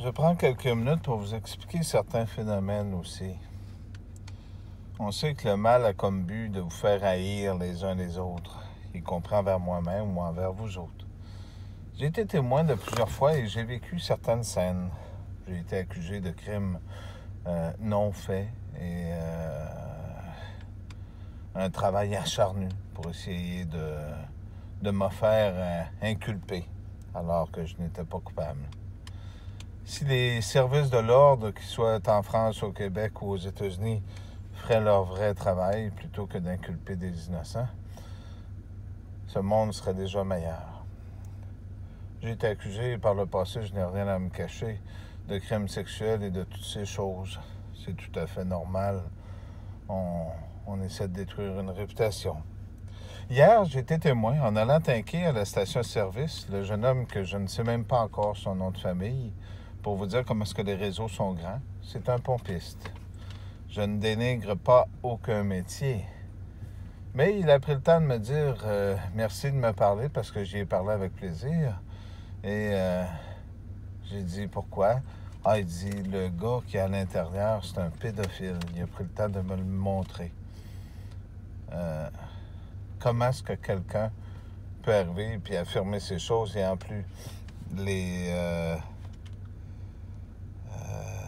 Je prends quelques minutes pour vous expliquer certains phénomènes aussi. On sait que le mal a comme but de vous faire haïr les uns les autres, y compris envers moi-même ou envers vous autres. J'ai été témoin de plusieurs fois et j'ai vécu certaines scènes. J'ai été accusé de crimes non faits et un travail acharnu pour essayer de me faire inculper alors que je n'étais pas coupable. Si les services de l'ordre, qu'ils soient en France, au Québec ou aux États-Unis, feraient leur vrai travail plutôt que d'inculper des innocents, ce monde serait déjà meilleur. J'ai été accusé par le passé, je n'ai rien à me cacher, de crimes sexuels et de toutes ces choses. C'est tout à fait normal. On essaie de détruire une réputation. Hier, j'ai été témoin en allant tanker à la station-service le jeune homme que je ne sais même pas encore son nom de famille, pour vous dire comment est-ce que les réseaux sont grands. C'est un pompiste. Je ne dénigre pas aucun métier. Mais il a pris le temps de me dire merci de me parler parce que j'y ai parlé avec plaisir. Et j'ai dit pourquoi. Ah, il dit le gars qui est à l'intérieur, c'est un pédophile. Il a pris le temps de me le montrer. Comment est-ce que quelqu'un peut arriver et affirmer ces choses et en plus les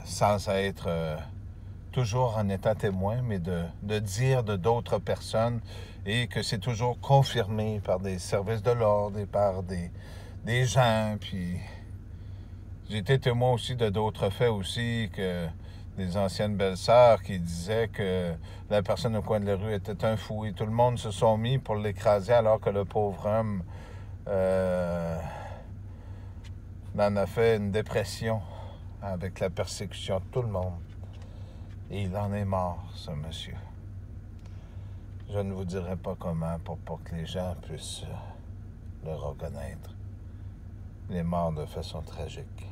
sans être toujours en étant témoin, mais de dire de d'autres personnes et que c'est toujours confirmé par des services de l'ordre et par des gens. Puis j'ai été témoin aussi de d'autres faits aussi, que des anciennes belles-sœurs qui disaient que la personne au coin de la rue était un fou et tout le monde se sont mis pour l'écraser alors que le pauvre homme en a fait une dépression avec la persécution de tout le monde. Et il en est mort, ce monsieur. Je ne vous dirai pas comment pour pas que les gens puissent le reconnaître. Il est mort de façon tragique.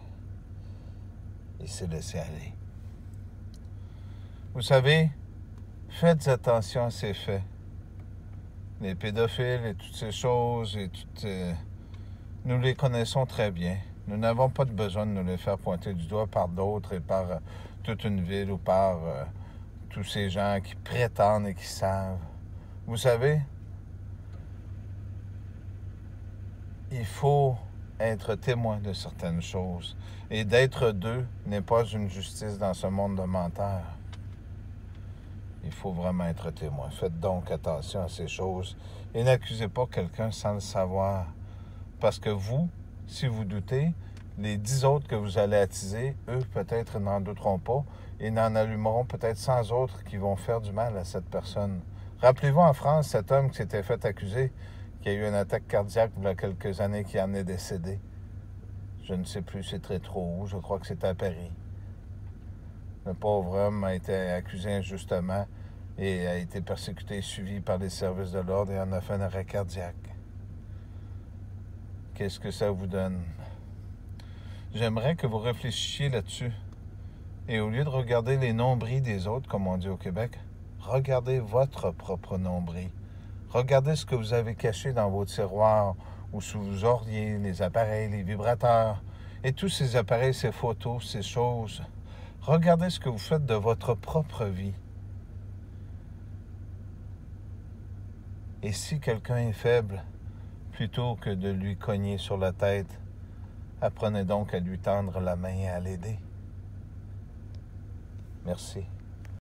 Il s'est laissé aller. Vous savez, faites attention à ces faits. Les pédophiles et toutes ces choses, nous les connaissons très bien. Nous n'avons pas de besoin de nous les faire pointer du doigt par d'autres et par toute une ville ou par tous ces gens qui prétendent et qui savent. Vous savez, il faut être témoin de certaines choses. Et d'être deux n'est pas une justice dans ce monde de menteurs. Il faut vraiment être témoin. Faites donc attention à ces choses et n'accusez pas quelqu'un sans le savoir. Parce que vous, si vous doutez, les 10 autres que vous allez attiser, eux, peut-être n'en douteront pas et n'en allumeront peut-être 100 autres qui vont faire du mal à cette personne. Rappelez-vous en France, cet homme qui s'était fait accuser, qui a eu une attaque cardiaque il y a quelques années, qui en est décédé. Je ne sais plus, c'est très trop où, je crois que c'était à Paris. Le pauvre homme a été accusé injustement et a été persécuté et suivi par les services de l'ordre et en a fait un arrêt cardiaque. Qu'est-ce que ça vous donne? J'aimerais que vous réfléchissiez là-dessus. Et au lieu de regarder les nombrils des autres, comme on dit au Québec, regardez votre propre nombril. Regardez ce que vous avez caché dans vos tiroirs ou sous vos orliers, les appareils, les vibrateurs, et tous ces appareils, ces photos, ces choses. Regardez ce que vous faites de votre propre vie. Et si quelqu'un est faible, plutôt que de lui cogner sur la tête, apprenez donc à lui tendre la main et à l'aider. Merci.